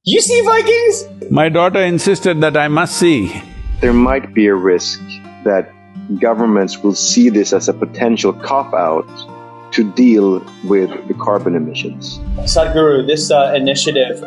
You see Vikings? My daughter insisted that I must see. There might be a risk that governments will see this as a potential cop-out to deal with the carbon emissions. Sadhguru, this initiative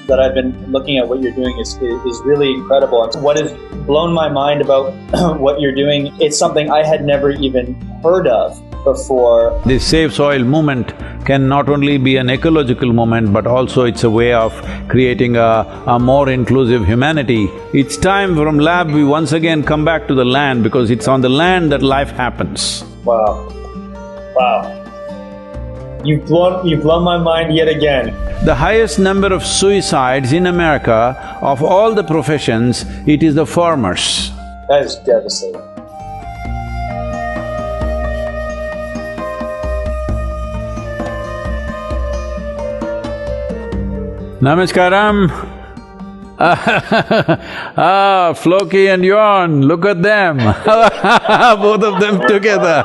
that I've been looking at what you're doing is really incredible. What has blown my mind about what you're doing, it's something I had never even heard of before. This Save Soil movement can not only be an ecological movement, but also it's a way of creating a more inclusive humanity. It's time from lab we once again come back to the land, because it's on the land that life happens. Wow. Wow. You've blown my mind yet again. The highest number of suicides in America, of all the professions, it is the farmers. That is devastating. Namaskaram. Floki and Yon, look at them. Both of them together.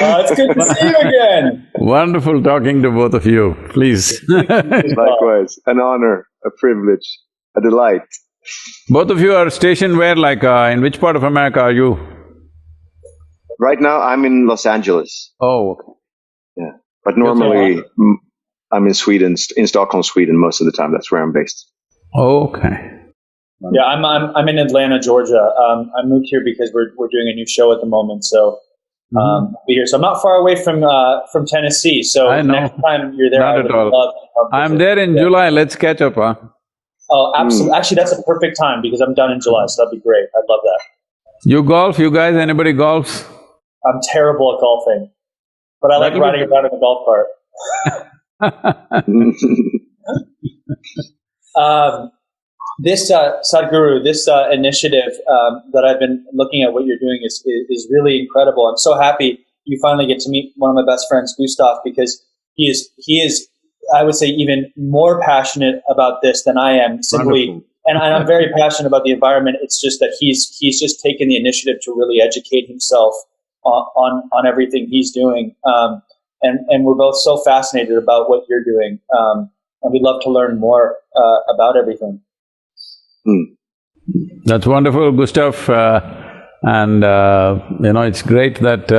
It's good to see you again. Wonderful talking to both of you, please. Likewise, an honor, a privilege, a delight. Both of you are stationed where, like, in which part of America are you? Right now, I'm in Los Angeles. Oh, okay. Yeah, but normally I'm in Sweden, in Stockholm, Sweden. Most of the time, that's where I'm based. Okay. Yeah, I'm in Atlanta, Georgia. I moved here because we're doing a new show at the moment, so I'll be here. So I'm not far away from Tennessee. So I know. Next time you're there, Not I would at all. love to I'm visit. there in July, let's catch up, huh? Oh, absolutely. Actually, that's a perfect time because I'm done in July, so that'd be great. I'd love that. You golf, you guys, anybody golfs? I'm terrible at golfing, but I like That'll be riding around in the golf cart. This Sadhguru, this initiative that I've been looking at what you're doing is really incredible. I'm so happy you finally get to meet one of my best friends, Gustaf, because he is I would say even more passionate about this than I am. Simply, and I'm very passionate about the environment. It's just that he's just taken the initiative to really educate himself on everything he's doing. And we're both so fascinated about what you're doing, and we'd love to learn more about everything. That's wonderful, Gustaf. It's great that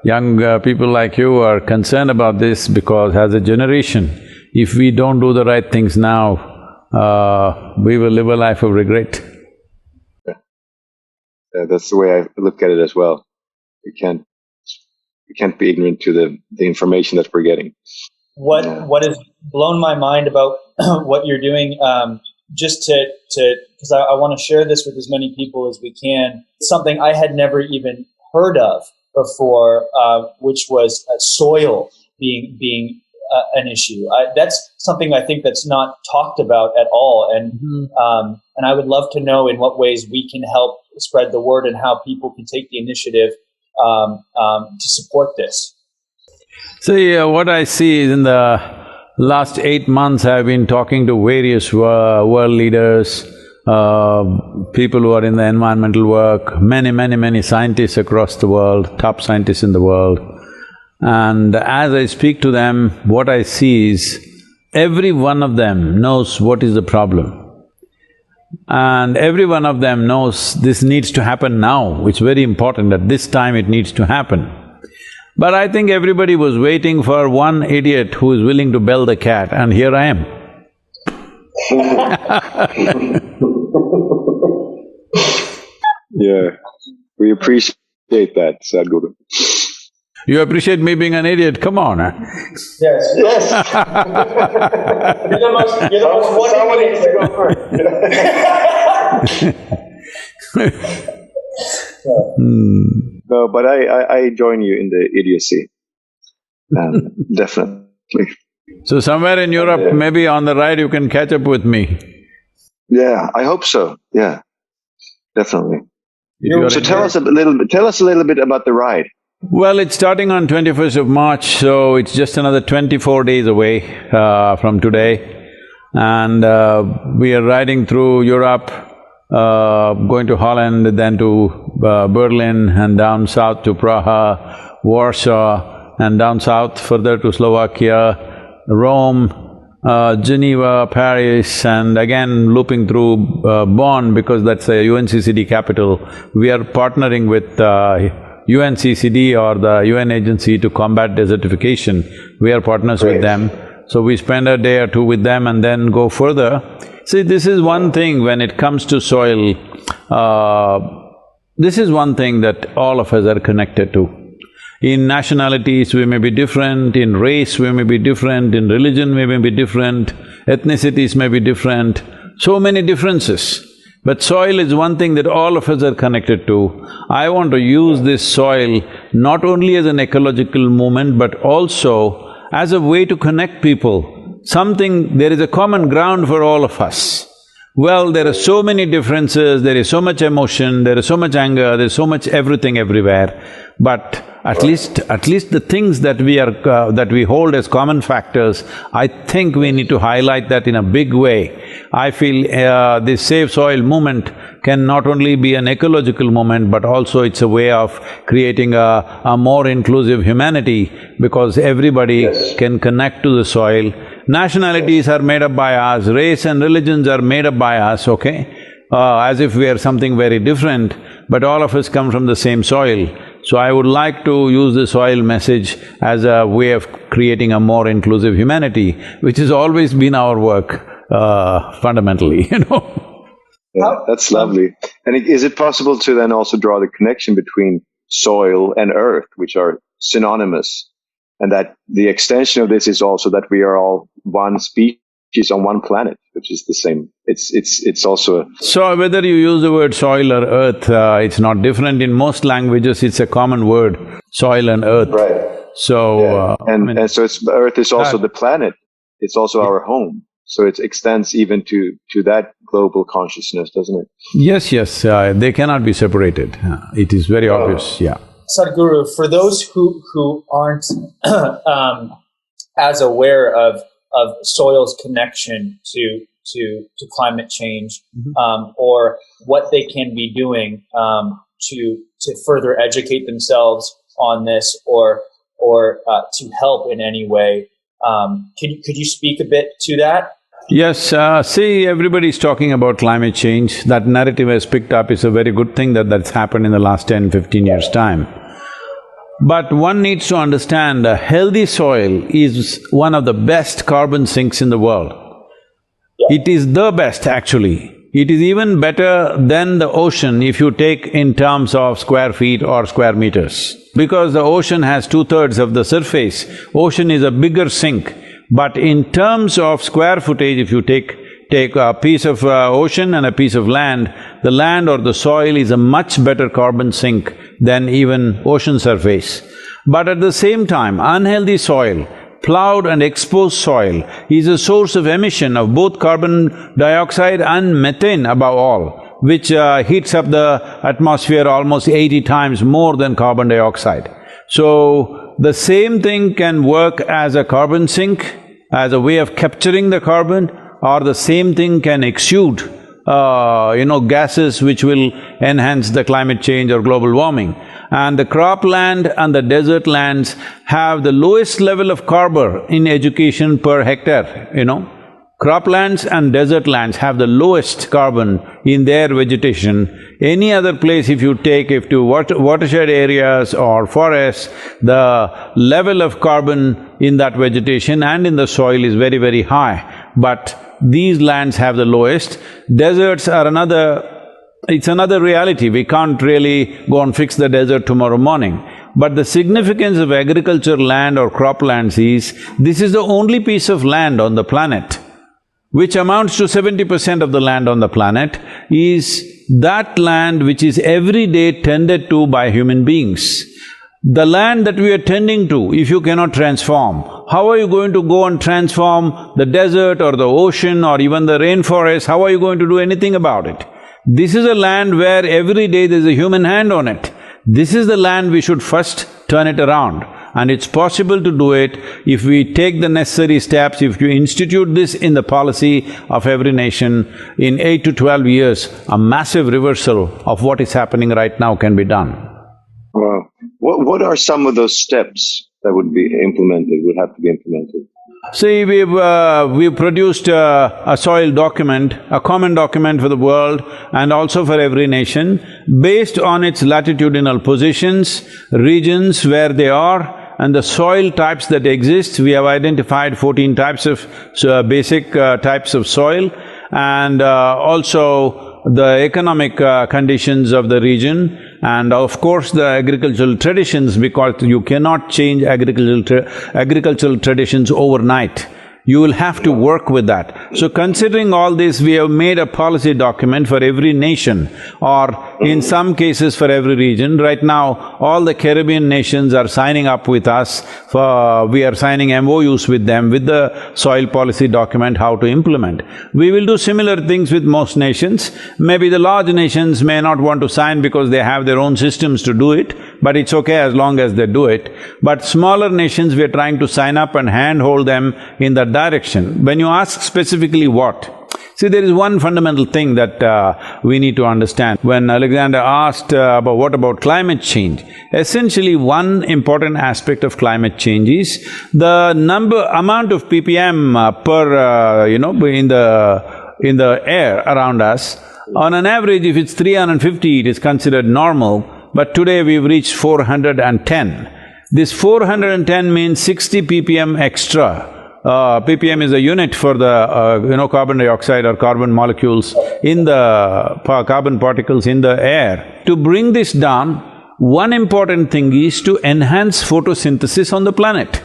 young people like you are concerned about this, because as a generation, if we don't do the right things now, we will live a life of regret. Yeah, that's the way I look at it as well. We can't be ignorant to the information that we're getting. What has blown my mind about what you're doing, just to because I want to share this with as many people as we can. It's something I had never even heard of before, which was soil being an issue. That's something I think that's not talked about at all, and I would love to know in what ways we can help spread the word and how people can take the initiative to support this. See, what I see is in the last 8 months, I've been talking to various world leaders, people who are in the environmental work, many scientists across the world, top scientists in the world. And as I speak to them, what I see is every one of them knows what is the problem. And every one of them knows this needs to happen now. It's very important at this time it needs to happen. But I think everybody was waiting for one idiot who is willing to bell the cat, and here I am. Yeah, we appreciate that, Sadhguru. You appreciate me being an idiot, come on. Yes. You're the most Somebody needs to go first. No, but I join you in the idiocy. Definitely. So somewhere in Europe, maybe on the ride you can catch up with me. Yeah, I hope so. Yeah, definitely. So tell us a little bit about the ride. Well, it's starting on 21st of March, so it's just another 24 days away from today. And we are riding through Europe, going to Holland, then to Berlin, and down south to Praha, Warsaw, and down south further to Slovakia, Rome, Geneva, Paris, and again looping through Bonn because that's a UNCCD capital. We are partnering with UNCCD or the UN agency to combat desertification. We are partners with them. So we spend a day or two with them and then go further. See, this is one thing when it comes to soil, this is one thing that all of us are connected to. In nationalities we may be different, in race we may be different, in religion we may be different, ethnicities may be different, so many differences. But soil is one thing that all of us are connected to. I want to use this soil not only as an ecological movement but also as a way to connect people. There is a common ground for all of us. Well, there are so many differences, there is so much emotion, there is so much anger, there is so much everything everywhere, but at least the things that we hold as common factors, I think we need to highlight that in a big way. I feel this Save Soil movement can not only be an ecological movement, but also it's a way of creating a more inclusive humanity because everybody can connect to the soil. Nationalities are made up by us, race and religions are made up by us, okay? As if we are something very different, but all of us come from the same soil. So I would like to use the soil message as a way of creating a more inclusive humanity, which has always been our work, fundamentally, you know. Yeah, that's lovely. And is it possible to then also draw the connection between soil and earth, which are synonymous? And that the extension of this is also that we are all one species on one planet, which is the same. It's also… So whether you use the word soil or earth, it's not different. In most languages, it's a common word, soil and earth. Right. So… And so earth is also the planet, it's also our home. So it extends even to that global consciousness, doesn't it? Yes, they cannot be separated. It is very obvious, yeah. Sadhguru, for those who aren't as aware of soil's connection to climate change, or what they can be doing to further educate themselves on this, or to help in any way, could you speak a bit to that? Yes, see, everybody's talking about climate change. That narrative has picked up. It's a very good thing that's happened in the last 10–15 years' time. But one needs to understand a healthy soil is one of the best carbon sinks in the world. It is the best, actually. It is even better than the ocean if you take in terms of square feet or square meters. Because the ocean has 2/3 of the surface, ocean is a bigger sink. But in terms of square footage, if you take a piece of ocean and a piece of land, the land or the soil is a much better carbon sink than even ocean surface. But at the same time, unhealthy soil, plowed and exposed soil, is a source of emission of both carbon dioxide and methane above all, which heats up the atmosphere almost 80 times more than carbon dioxide. So, the same thing can work as a carbon sink, as a way of capturing the carbon, or the same thing can exude, gases which will enhance the climate change or global warming. And the cropland and the desert lands have the lowest level of carbon in education per hectare, Croplands and desert lands have the lowest carbon in their vegetation. Any other place if you watershed areas or forests, the level of carbon in that vegetation and in the soil is very, very high. But these lands have the lowest. Deserts are it's another reality. We can't really go and fix the desert tomorrow morning. But the significance of agriculture land or croplands is, this is the only piece of land on the planet which amounts to 70% of the land on the planet, is that land which is every day tended to by human beings. The land that we are tending to, if you cannot transform, how are you going to go and transform the desert or the ocean or even the rainforest? How are you going to do anything about it? This is a land where every day there's a human hand on it. This is the land we should first turn it around. And it's possible to do it if we take the necessary steps, if you institute this in the policy of every nation. In 8 to 12 years, a massive reversal of what is happening right now can be done. Wow. What are some of those steps that would have to be implemented? See, we've produced a soil document, a common document for the world and also for every nation, based on its latitudinal positions, regions where they are, and the soil types that exist. We have identified 14 types of basic types of soil, and also the economic conditions of the region, and of course the agricultural traditions, because you cannot change agricultural traditions overnight. You will have to work with that. So considering all this, we have made a policy document for every nation, or in some cases for every region. Right now, all the Caribbean nations are signing up with us we are signing MOUs with them with the soil policy document, how to implement. We will do similar things with most nations. Maybe the large nations may not want to sign because they have their own systems to do it, but it's okay as long as they do it. But smaller nations, we're trying to sign up and handhold them in that direction. When you ask specifically what, see, there is one fundamental thing that we need to understand. When Alexander asked about what about climate change, essentially one important aspect of climate change is the amount of ppm per in the air around us. On an average, if it's 350, it is considered normal, but today we've reached 410. This 410 means 60 ppm extra. ppm is a unit for the carbon dioxide or carbon molecules in the carbon particles in the air. To bring this down, one important thing is to enhance photosynthesis on the planet.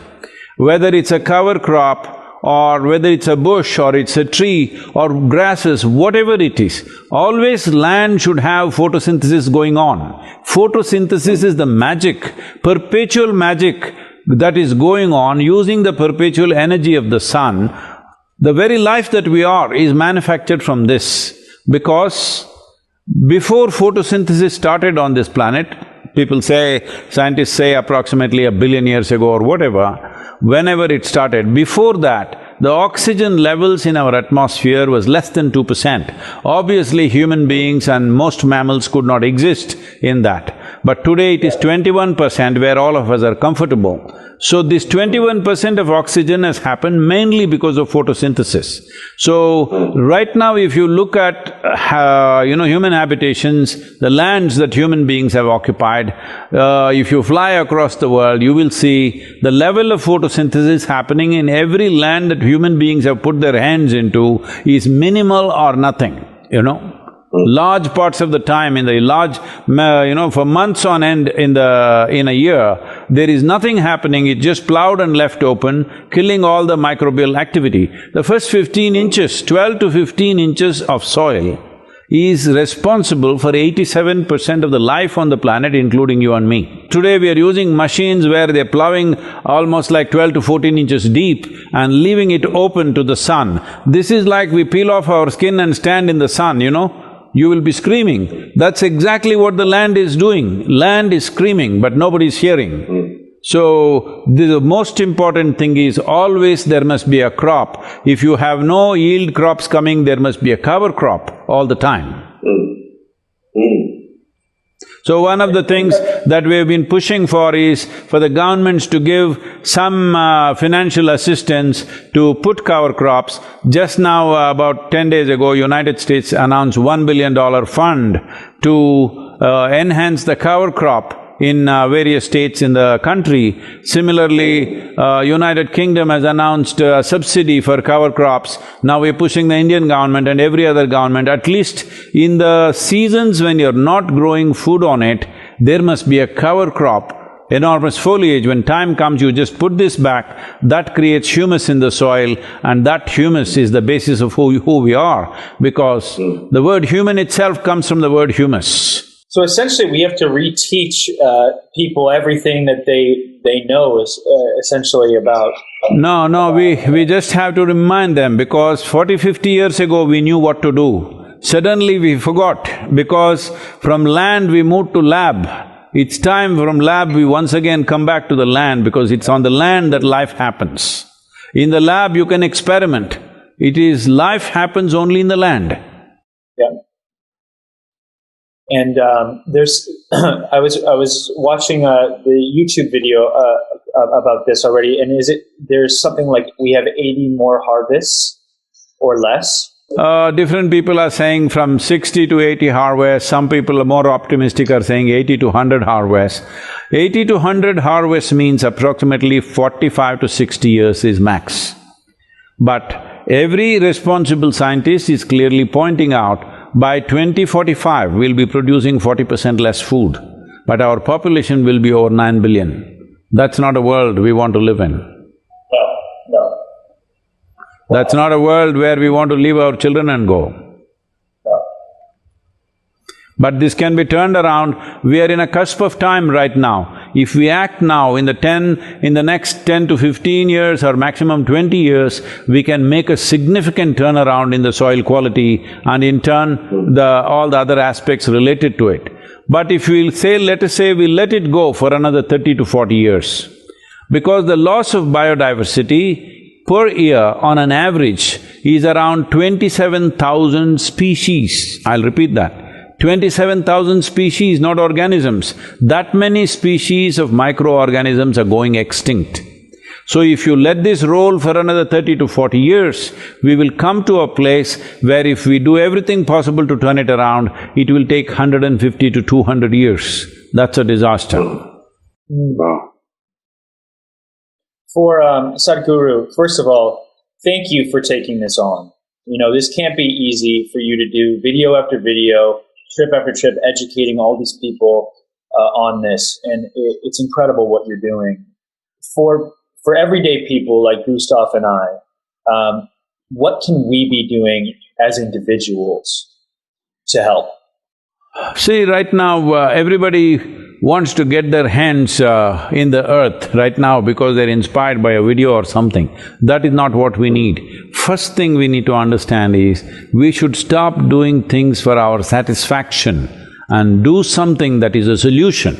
Whether it's a cover crop, or whether it's a bush, or it's a tree, or grasses, whatever it is, always land should have photosynthesis going on. Photosynthesis is the magic, perpetual magic that is going on using the perpetual energy of the sun. The very life that we are is manufactured from this, because before photosynthesis started on this planet, scientists say approximately 1 billion years ago or whatever, whenever it started, before that, the oxygen levels in our atmosphere was less than 2%. Obviously, human beings and most mammals could not exist in that. But today it is 21%, where all of us are comfortable. So this 21% of oxygen has happened mainly because of photosynthesis. So right now if you look at human habitations, the lands that human beings have occupied, if you fly across the world, you will see the level of photosynthesis happening in every land that human beings have put their hands into is minimal or nothing, Large parts of the time, in the large, for months on end in a year, there is nothing happening, it's just plowed and left open, killing all the microbial activity. The first 15 inches, 12 to 15 inches of soil is responsible for 87% of the life on the planet, including you and me. Today we are using machines where they're plowing almost like 12 to 14 inches deep and leaving it open to the sun. This is like we peel off our skin and stand in the sun, you will be screaming. That's exactly what the land is doing. Land is screaming, but nobody's hearing. So, the most important thing is always there must be a crop. If you have no yield crops coming, there must be a cover crop all the time. So one of the things that we have been pushing for is for the governments to give some financial assistance to put cover crops. Just now, about 10 days ago, United States announced $1 billion fund to enhance the cover crop in various states in the country. Similarly, United Kingdom has announced a subsidy for cover crops. Now we're pushing the Indian government and every other government, at least in the seasons when you're not growing food on it, there must be a cover crop, enormous foliage. When time comes, you just put this back, that creates humus in the soil, and that humus is the basis of who we are, because the word human itself comes from the word humus. So essentially, we have to reteach people everything that they know is essentially about… No, we just have to remind them, because 40, 50 years ago we knew what to do. Suddenly we forgot, because from land we moved to lab. It's time from lab we once again come back to the land, because it's on the land that life happens. In the lab you can experiment. Life happens only in the land. Yeah. And there's, I was watching the YouTube video about this already, and there's something like we have 80 more harvests or less? Different people are saying from 60 to 80 harvests, some people are more optimistic are saying 80 to 100 harvests. 80 to 100 harvests means approximately 45 to 60 years is max. But every responsible scientist is clearly pointing out by 2045 we'll be producing 40% less food, but our population will be over 9 billion. That's not a world we want to live in. No. That's not a world where we want to leave our children and go. No. But this can be turned around. We are in a cusp of time right now. If we act now, in the next 10 to 15 years or maximum 20 years, we can make a significant turnaround in the soil quality and in turn all the other aspects related to it. But if we'll say, let us say we let it go for another 30 to 40 years, because the loss of biodiversity per year on an average is around 27,000 species. I'll repeat that. 27,000 species, not organisms. That many species of microorganisms are going extinct. So if you let this roll for another 30 to 40 years, we will come to a place where if we do everything possible to turn it around, it will take 150 to 200 years. That's a disaster. Wow. For Sadhguru, first of all, thank you for taking this on. You know, this can't be easy for you to do video after video, trip after trip, educating all these people on this, and it's incredible what you're doing. For everyday people like Gustaf and I, what can we be doing as individuals to help? See, right now, everybody wants to get their hands in the earth right now because they're inspired by a video or something. That is not what we need. First thing we need to understand is, we should stop doing things for our satisfaction and do something that is a solution.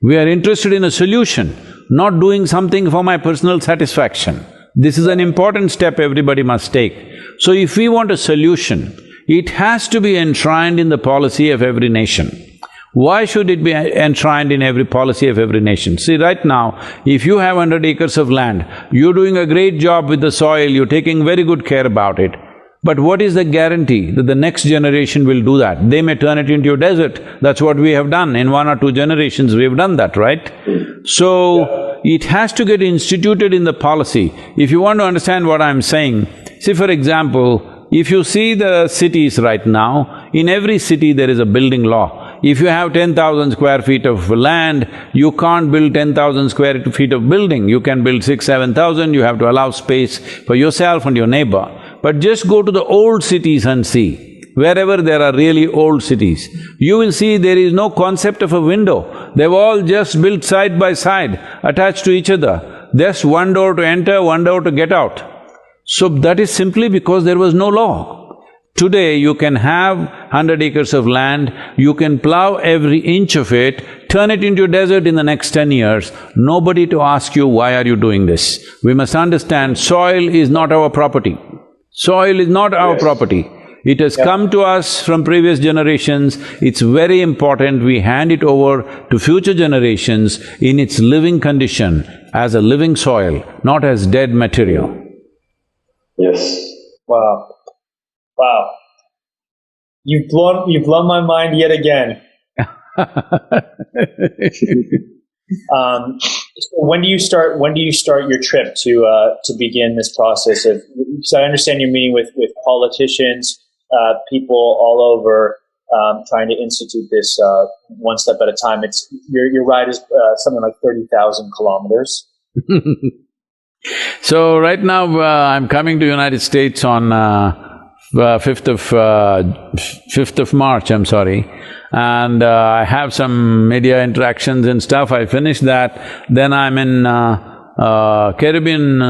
We are interested in a solution, not doing something for my personal satisfaction. This is an important step everybody must take. So if we want a solution, it has to be enshrined in the policy of every nation. Why should it be enshrined in every policy of every nation? See, right now, if you have 100 acres of land, you're doing a great job with the soil, you're taking very good care about it. But what is the guarantee that the next generation will do that? They may turn it into a desert. That's what we have done. In 1 or 2 generations, we've done that, right? So, it has to get instituted in the policy. If you want to understand what I'm saying, see, for example, if you see the cities right now, in every city there is a building law. If you have 10,000 square feet of land, you can't build 10,000 square feet of building. You can build 6,000–7,000, you have to allow space for yourself and your neighbor. But just go to the old cities and see. Wherever there are really old cities, you will see there is no concept of a window. They've all just built side by side, attached to each other. Just one door to enter, one door to get out. So that is simply because there was no law. Today you can have 100 acres of land, you can plow every inch of it, turn it into a desert in the next 10 years, nobody to ask you, why are you doing this? We must understand, soil is not our property. Soil is not our property. It has come to us from previous generations. It's very important we hand it over to future generations in its living condition, as a living soil, not as dead material. Yes. Wow. Wow. You've blown my mind yet again. So when do you start your trip to begin this process of, so I understand you're meeting with politicians, people all over, trying to institute this one step at a time. Your ride is something like 30,000 kilometers. So right now, I'm coming to United States on 5th of March, I'm sorry. And I have some media interactions and stuff, I finished that. Then I'm in Caribbean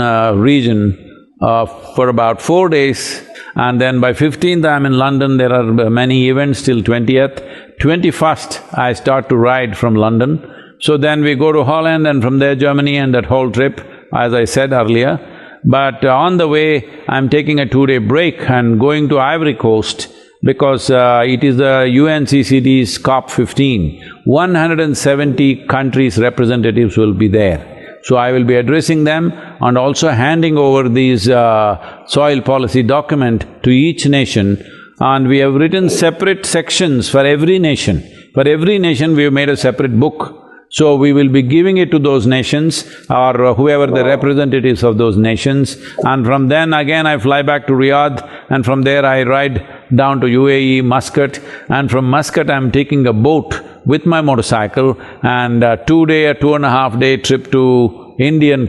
region for about 4 days. And then by 15th I'm in London, there are many events till 20th. 21st I start to ride from London. So then we go to Holland and from there Germany and that whole trip, as I said earlier. But on the way, I'm taking a 2-day break and going to Ivory Coast because it is the UNCCD's COP15. 170 countries' representatives will be there. So I will be addressing them and also handing over these soil policy document to each nation, and we have written separate sections for every nation. For every nation, we have made a separate book. So we will be giving it to those nations or whoever the representatives of those nations, and from then again I fly back to Riyadh, and from there I ride down to UAE, Muscat, and from Muscat I'm taking a boat with my motorcycle, and a 2.5 day trip to Indian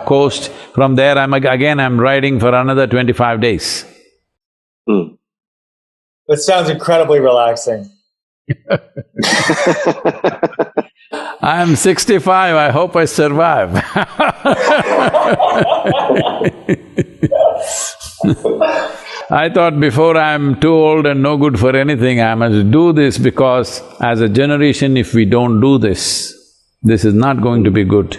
coast. From there I'm riding for another 25 days. That sounds incredibly relaxing. I'm 65, I hope I survive. I thought before I'm too old and no good for anything, I must do this, because as a generation, if we don't do this, this is not going to be good.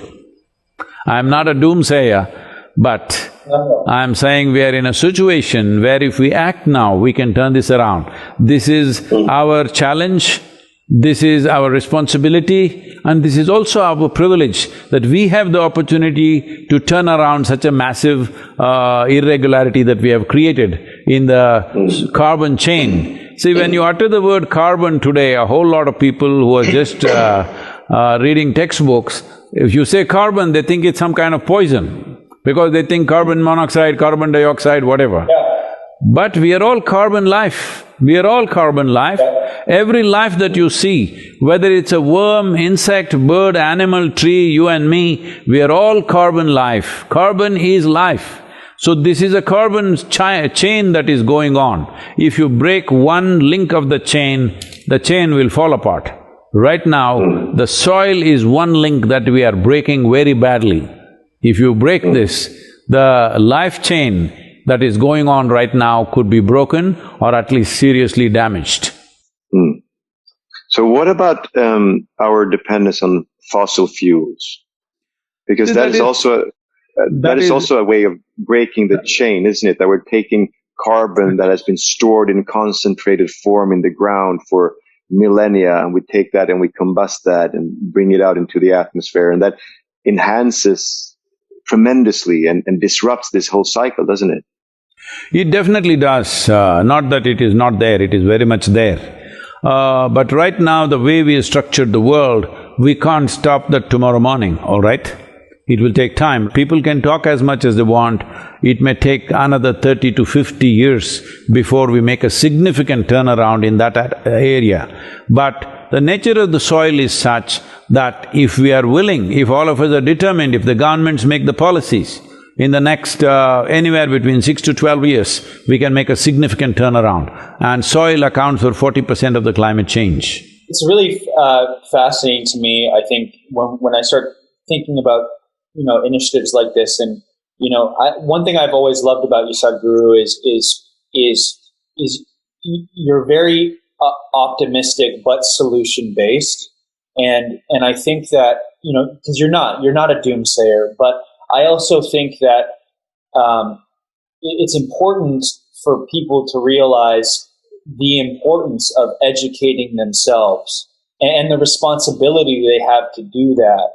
I'm not a doomsayer, but I'm saying we are in a situation where if we act now, we can turn this around. This is our challenge, this is our responsibility, and this is also our privilege, that we have the opportunity to turn around such a massive irregularity that we have created in the carbon chain. See, when you utter the word carbon today, a whole lot of people who are just reading textbooks, if you say carbon, they think it's some kind of poison, because they think carbon monoxide, carbon dioxide, whatever. But we are all carbon life, we are all carbon life. Every life that you see, whether it's a worm, insect, bird, animal, tree, you and me, we are all carbon life. Carbon is life. So this is a carbon chain that is going on. If you break one link of the chain will fall apart. Right now, the soil is one link that we are breaking very badly. If you break this, the life chain that is going on right now could be broken or at least seriously damaged. So what about our dependence on fossil fuels? Because that is also a way of breaking the chain, isn't it? That we're taking carbon that has been stored in concentrated form in the ground for millennia, and we take that and we combust that and bring it out into the atmosphere, and that enhances tremendously and disrupts this whole cycle, doesn't it? It definitely does. Not that it is not there, it is very much there. But right now, the way we have structured the world, we can't stop that tomorrow morning, all right? It will take time. People can talk as much as they want. It may take another 30 to 50 years before we make a significant turnaround in that area. But the nature of the soil is such that if we are willing, if all of us are determined, if the governments make the policies, in the next anywhere between 6 to 12 years, we can make a significant turnaround, and soil accounts for 40% of the climate change. It's really fascinating to me, I think, when I start thinking about, initiatives like this. And, one thing I've always loved about you, Sadhguru, is you're very optimistic but solution-based. And I think that, because you're not a doomsayer, but I also think that it's important for people to realize the importance of educating themselves and the responsibility they have to do that.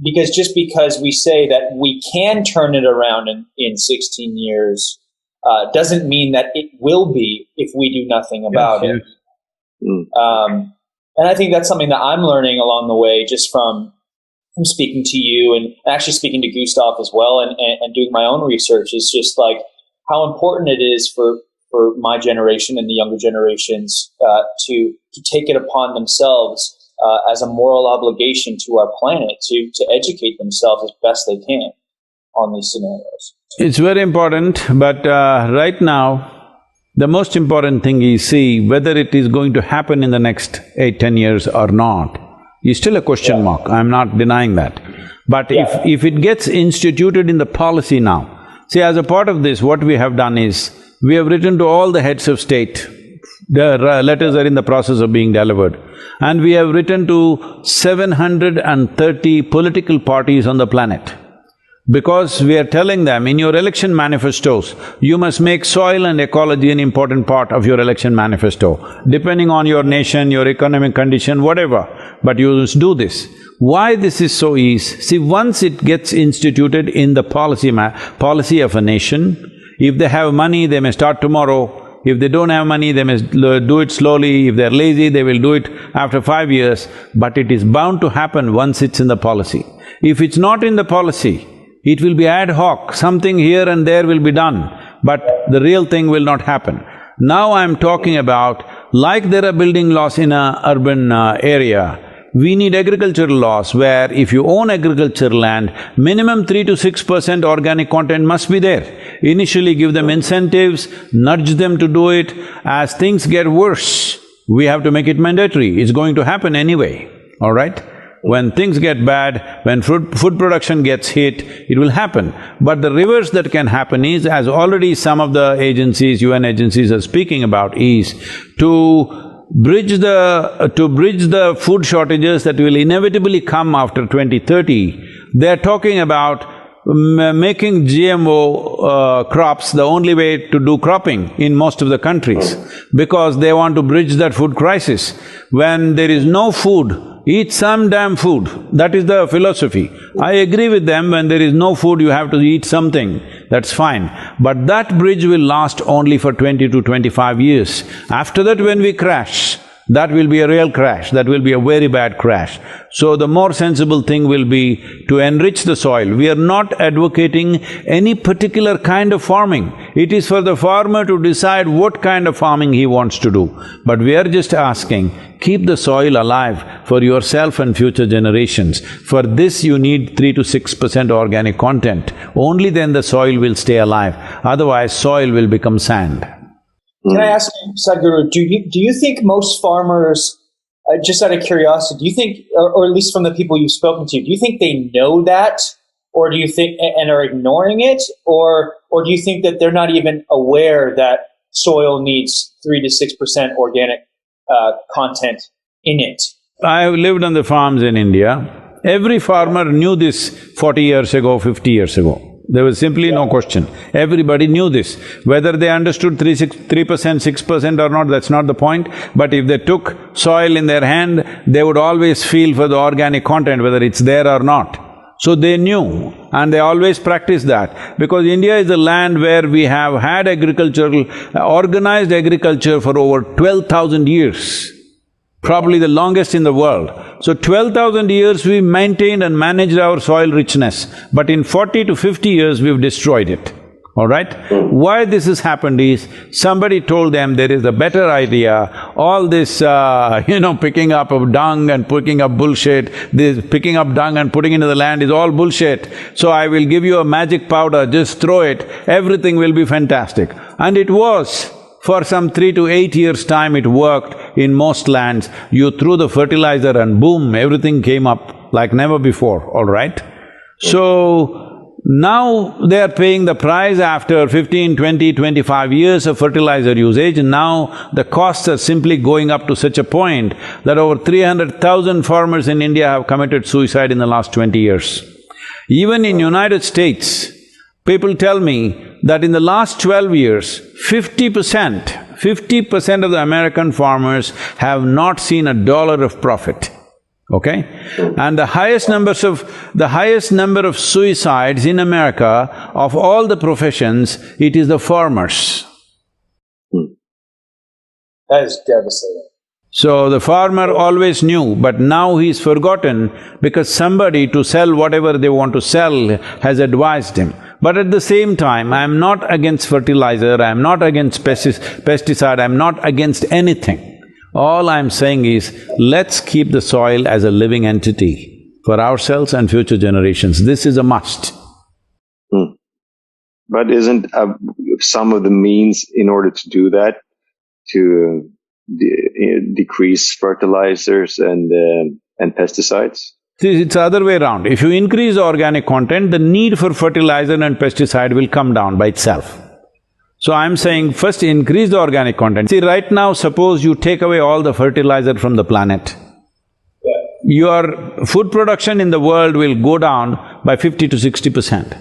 Because just because we say that we can turn it around in 16 years doesn't mean that it will be if we do nothing about it. And I think that's something that I'm learning along the way, just from speaking to you and actually speaking to Gustaf as well, and doing my own research, is just like how important it is for my generation and the younger generations to take it upon themselves as a moral obligation to our planet to educate themselves as best they can on these scenarios. It's very important, but right now, the most important thing is, see, whether it is going to happen in the next 8–10 years or not is still a question mark. I'm not denying that. But if it gets instituted in the policy now, see, as a part of this, what we have done is, we have written to all the heads of state, the letters are in the process of being delivered, and we have written to 730 political parties on the planet. Because we are telling them, in your election manifestos, you must make soil and ecology an important part of your election manifesto, depending on your nation, your economic condition, whatever, but you must do this. Why this is so easy? See, once it gets instituted in the policy of a nation, if they have money, they may start tomorrow. If they don't have money, they must do it slowly. If they're lazy, they will do it after 5 years. But it is bound to happen once it's in the policy. If it's not in the policy, it will be ad hoc, something here and there will be done, but the real thing will not happen. Now I'm talking about, like there are building laws in a urban area, we need agricultural laws where if you own agricultural land, minimum 3 to 6% organic content must be there. Initially give them incentives, nudge them to do it. As things get worse, we have to make it mandatory. It's going to happen anyway, all right? When things get bad, when food production gets hit, it will happen. But the reverse that can happen is, as already some of the agencies, UN agencies are speaking about, is to bridge the food shortages that will inevitably come after 2030. They're talking about making GMO crops the only way to do cropping in most of the countries, because they want to bridge that food crisis. When there is no food, eat some damn food. That is the philosophy. I agree with them, when there is no food, you have to eat something, that's fine. But that bridge will last only for 20 to 25 years. After that, when we crash, that will be a real crash, that will be a very bad crash. So the more sensible thing will be to enrich the soil. We are not advocating any particular kind of farming. It is for the farmer to decide what kind of farming he wants to do. But we are just asking, keep the soil alive for yourself and future generations. For this you need 3 to 6% organic content. Only then the soil will stay alive, otherwise soil will become sand. Can I ask you, Sadhguru, do you think most farmers, just out of curiosity, do you think, or at least from the people you've spoken to, do you think they know that, or do you think, and are ignoring it, or do you think that they're not even aware that soil needs 3 to 6% organic content in it? I have lived on the farms in India. Every farmer knew this 40 years ago, 50 years ago. There was simply no question. Everybody knew this. Whether they understood 3%, 6% or not, that's not the point. But if they took soil in their hand, they would always feel for the organic content, whether it's there or not. So they knew, and they always practiced that. Because India is a land where we have had organized agriculture for over 12,000 years. Probably the longest in the world. So 12,000 years we maintained and managed our soil richness, but in 40 to 50 years we've destroyed it, all right? Why this has happened is, somebody told them there is a better idea, all this, picking up of dung and picking up bullshit, this picking up dung and putting into the land is all bullshit. So I will give you a magic powder, just throw it, everything will be fantastic. And it was. For some 3 to 8 years' time it worked in most lands. You threw the fertilizer and boom, everything came up like never before, all right? So, now they are paying the price after 15, 20, 25 years of fertilizer usage, and now the costs are simply going up to such a point that over 300,000 farmers in India have committed suicide in the last 20 years. Even in United States, people tell me that in the last 12 years, 50% of the American farmers have not seen $1 of profit, okay? And the highest number of suicides in America of all the professions, it is the farmers. That is devastating. So the farmer always knew, but now he's forgotten because somebody to sell whatever they want to sell has advised him. But at the same time, I'm not against fertilizer, I'm not against pesticide, I'm not against anything. All I'm saying is, let's keep the soil as a living entity for ourselves and future generations. This is a must. But isn't some of the means in order to do that, to decrease fertilizers and pesticides? It's the other way around. If you increase the organic content, the need for fertilizer and pesticide will come down by itself. So I'm saying first increase the organic content. See, right now, suppose you take away all the fertilizer from the planet. Your food production in the world will go down by 50 to 60%.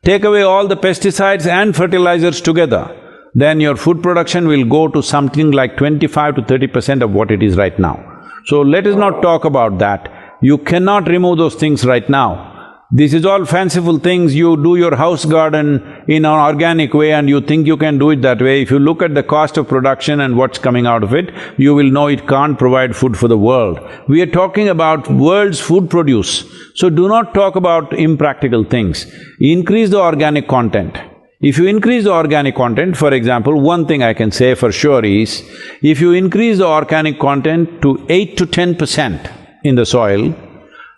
Take away all the pesticides and fertilizers together, then your food production will go to something like 25 to 30% of what it is right now. So let us not talk about that. You cannot remove those things right now. This is all fanciful things. You do your house garden in an organic way and you think you can do it that way. If you look at the cost of production and what's coming out of it, you will know it can't provide food for the world. We are talking about world's food produce. So do not talk about impractical things. Increase the organic content. If you increase the organic content, for example, one thing I can say for sure is, if you increase the organic content to 8 to 10% in the soil,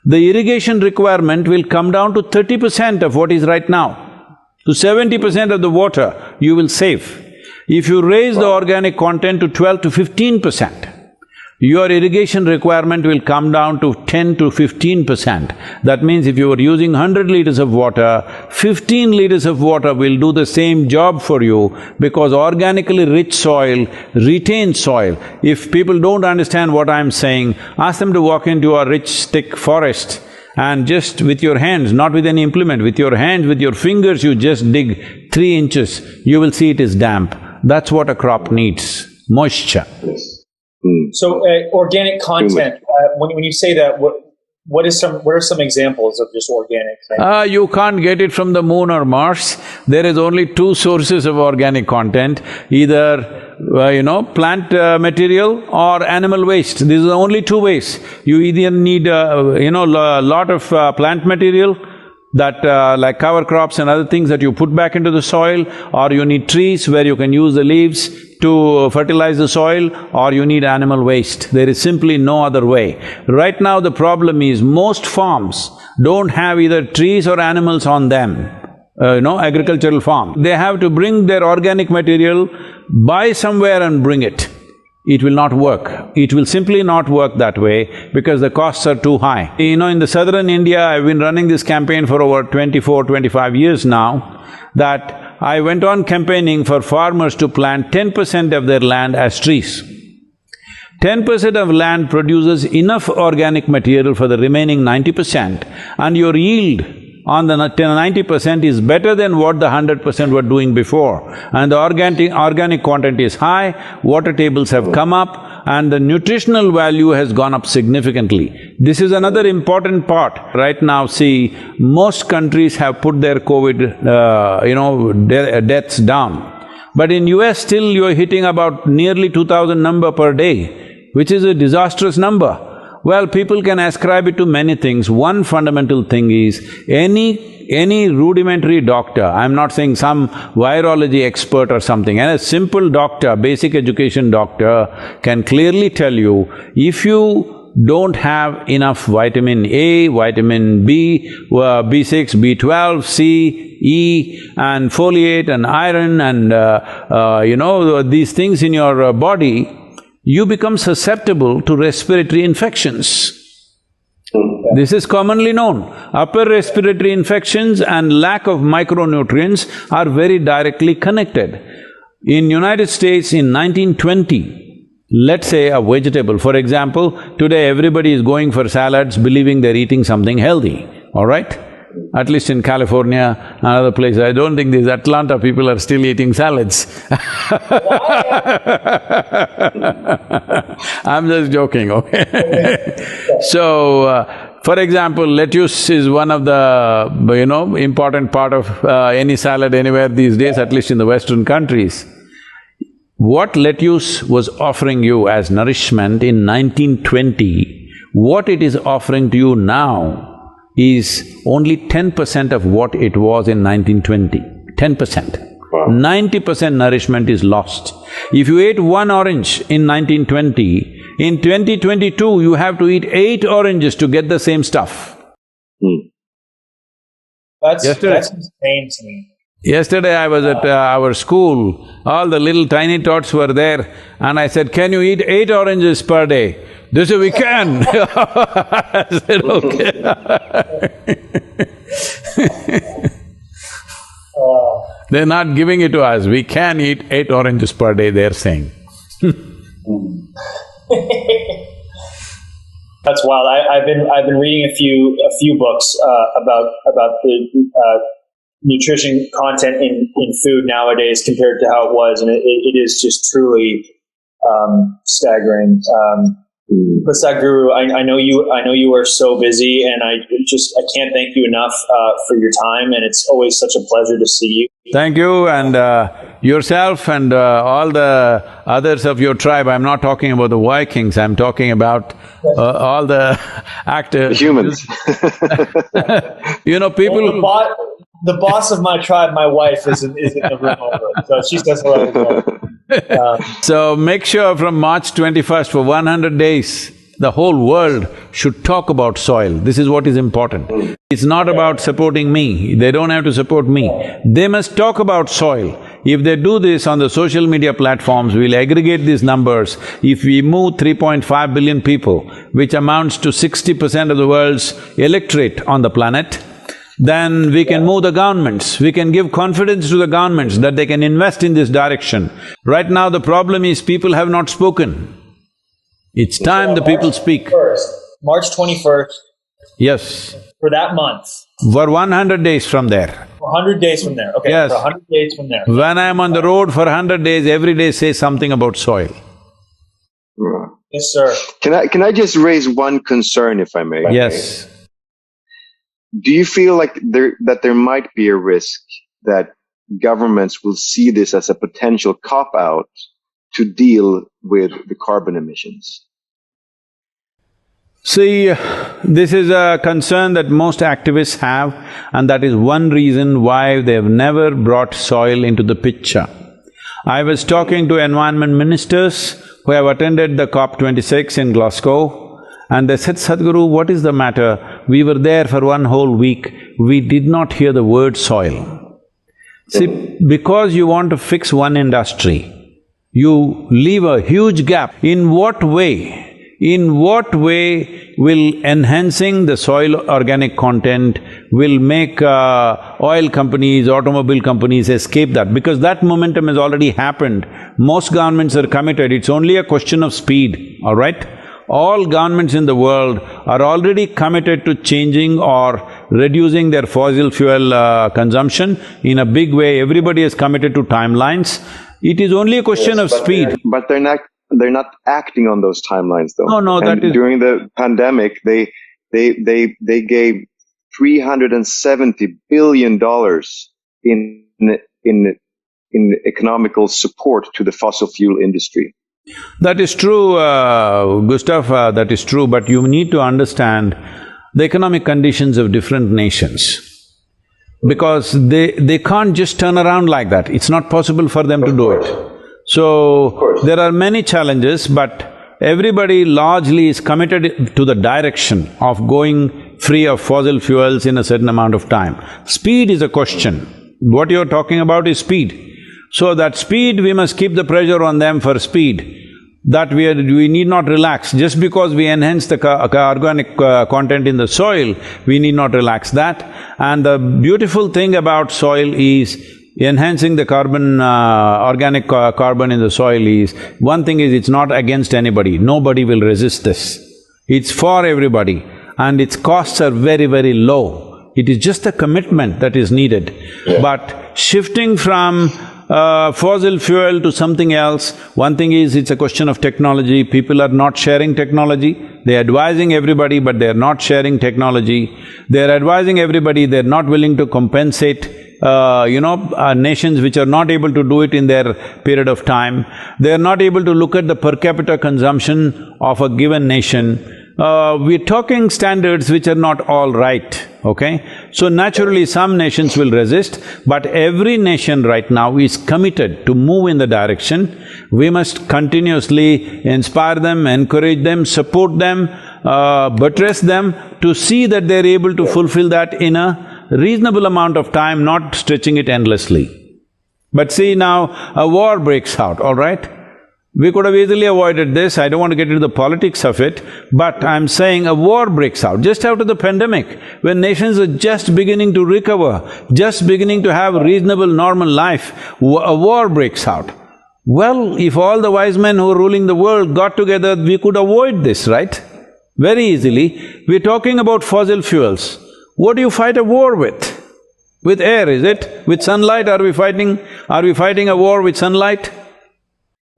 the irrigation requirement will come down to 30% of what is right now. To 70% of the water you will save. If you raise the organic content to 12 to 15%, your irrigation requirement will come down to 10 to 15%. That means if you are using 100 liters of water, 15 liters of water will do the same job for you, because organically rich soil retains soil. If people don't understand what I'm saying, ask them to walk into a rich thick forest and just with your hands, not with any implement, with your hands, with your fingers, you just dig 3 inches, you will see it is damp. That's what a crop needs, moisture. So, organic content, when you say that, what are some examples of just organic things? You can't get it from the moon or Mars. There is only 2 sources of organic content, either plant material or animal waste. These are the only 2 ways. You either need a lot of plant material that like cover crops and other things that you put back into the soil, or you need trees where you can use the leaves to fertilize the soil, or you need animal waste. There is simply no other way. Right now the problem is most farms don't have either trees or animals on them, agricultural farm. They have to bring their organic material, buy somewhere and bring it. It will not work. It will simply not work that way because the costs are too high. In the southern India, I've been running this campaign for over 24, 25 years now, that I went on campaigning for farmers to plant 10% of their land as trees. 10% of land produces enough organic material for the remaining 90%, and your yield on the 90% is better than what the 100% were doing before. And the organic content is high, water tables have come up, and the nutritional value has gone up significantly. This is another important part. Right now, see, most countries have put their COVID, deaths down. But in US still you're hitting about nearly 2,000 number per day, which is a disastrous number. Well, people can ascribe it to many things. One fundamental thing is, any rudimentary doctor, I'm not saying some virology expert or something, and a simple doctor, basic education doctor can clearly tell you, if you don't have enough vitamin A, vitamin B, B6, B12, C, E, and folate and iron and these things in your body, you become susceptible to respiratory infections. This is commonly known. Upper respiratory infections and lack of micronutrients are very directly connected. In United States in 1920, let's say a vegetable, for example, today everybody is going for salads believing they're eating something healthy, all right? At least in California and other places. I don't think these Atlanta people are still eating salads. I'm just joking, okay? So, for example, lettuce is one of the, important part of any salad anywhere these days, at least in the Western countries. What lettuce was offering you as nourishment in 1920, what it is offering to you now is only 10% of what it was in 1920, 10%. Wow. 90% nourishment is lost. If you ate 1 orange in 1920, in 2022 you have to eat 8 oranges to get the same stuff. That's insane to me. Yesterday I was at our school, all the little tiny tots were there, and I said, "Can you eat 8 oranges per day?" They said, "We can." I said, "Okay." They're not giving it to us, we can eat 8 oranges per day, they're saying. That's wild. I've been reading a few books about the nutrition content in food nowadays compared to how it was, and it is just truly staggering. But Sadhguru, I know you are so busy, and I can't thank you enough for your time, and it's always such a pleasure to see you. Thank you, and yourself and all the others of your tribe. I'm not talking about the Vikings, I'm talking about all the actors. The humans. You know, people… Well, the boss of my tribe, my wife, is in the room over, so she says hello as well. So make sure from March 21st for 100 days, the whole world should talk about soil. This is what is important. It's not about supporting me, they don't have to support me. They must talk about soil. If they do this on the social media platforms, we'll aggregate these numbers. If we move 3.5 billion people, which amounts to 60% of the world's electorate on the planet, then we can move the governments, we can give confidence to the governments that they can invest in this direction. Right now the problem is people have not spoken. It's time the people speak. March 21st. Yes. For that month. For 100 days from there. 100 days from there, okay. Yes. For 100 days from there. When I'm on the road for 100 days, every day say something about soil. Yes, sir. Can I just raise one concern, if I may? Yes. Do you feel like there might be a risk that governments will see this as a potential cop-out to deal with the carbon emissions? See, this is a concern that most activists have, and that is one reason why they've never brought soil into the picture. I was talking to environment ministers who have attended the COP26 in Glasgow, and they said, Sadhguru, what is the matter? We were there for one whole week, we did not hear the word soil. See, because you want to fix one industry, you leave a huge gap. In what way will enhancing the soil organic content will make oil companies, automobile companies escape that? Because that momentum has already happened. Most governments are committed, it's only a question of speed, all right? All governments in the world are already committed to changing or reducing their fossil fuel consumption in a big way. Everybody is committed to timelines. It is only a question of speed. But they're not acting on those timelines, though. No, that is… During the pandemic, they gave $370 billion in economical support to the fossil fuel industry. That is true, Gustaf, that is true, but you need to understand the economic conditions of different nations. Because they can't just turn around like that, it's not possible for them to do it. So, there are many challenges, but everybody largely is committed to the direction of going free of fossil fuels in a certain amount of time. Speed is a question. What you're talking about is speed. So that speed, we must keep the pressure on them for speed, that we need not relax. Just because we enhance the organic content in the soil, we need not relax that. And the beautiful thing about soil is, enhancing the carbon, organic carbon in the soil is, one thing is it's not against anybody, nobody will resist this. It's for everybody, and its costs are very, very low. It is just a commitment that is needed. Yeah. But shifting from fossil fuel to something else, one thing is it's a question of technology, people are not sharing technology, they're advising everybody but they're not sharing technology, they're advising everybody, they're not willing to compensate nations which are not able to do it in their period of time, they're not able to look at the per capita consumption of a given nation. We're talking standards which are not all right, okay? So naturally some nations will resist, but every nation right now is committed to move in the direction. We must continuously inspire them, encourage them, support them, buttress them to see that they're able to fulfill that in a reasonable amount of time, not stretching it endlessly. But see now, a war breaks out, all right? We could have easily avoided this, I don't want to get into the politics of it, but I'm saying a war breaks out just after the pandemic, when nations are just beginning to recover, just beginning to have a reasonable, normal life, a war breaks out. Well, if all the wise men who are ruling the world got together, we could avoid this, right? very easily. We're talking about fossil fuels. What do you fight a war with? With air, is it? With sunlight, are we fighting a war with sunlight?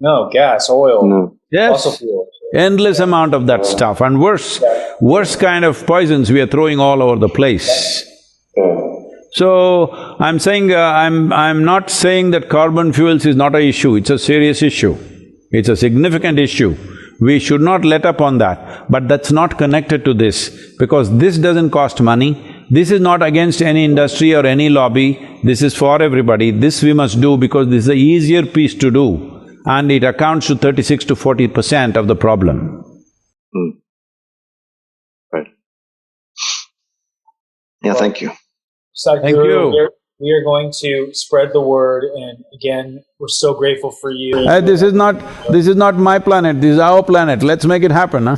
No, gas, oil, No. fossil Yes, fuels. endless amount of that stuff, and worse kind of poisons we are throwing all over the place. So, I'm saying… I'm not saying that carbon fuels is not an issue, it's a serious issue. It's a significant issue. We should not let up on that, but that's not connected to this, because this doesn't cost money. This is not against any industry or any lobby, this is for everybody. This we must do because this is the easier piece to do, and it accounts to 36 to 40% of the problem. Right. Yeah, thank you. Sadhguru, Thank you. we are going to spread the word, and again, we're so grateful for you. This is not my planet, this is our planet, let's make it happen, huh?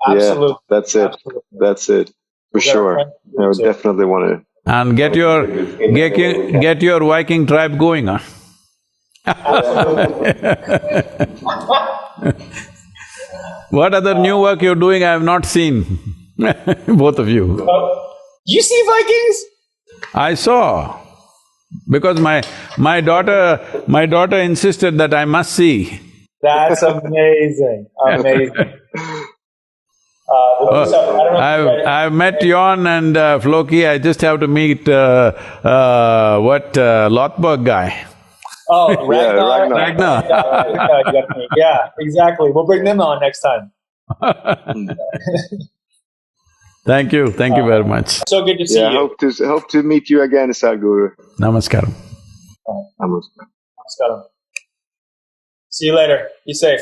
Absolutely. Yeah, that's it. Absolutely. That's it. For sure. I would definitely want to… And get your Viking tribe going, huh? What other new work you're doing I have not seen, both of you. You see Vikings? I saw, because my daughter insisted that I must see. That's amazing, amazing. I don't know I've met Jon and Floki, I just have to meet Lothberg guy. Oh, Ragnar. Ragnar. Yeah, exactly. We'll bring them on next time. Thank you very much. So good to see Yeah, you. hope to meet you again, Sadhguru. Namaskaram. Namaskar. Namaskaram. See you later. Be safe.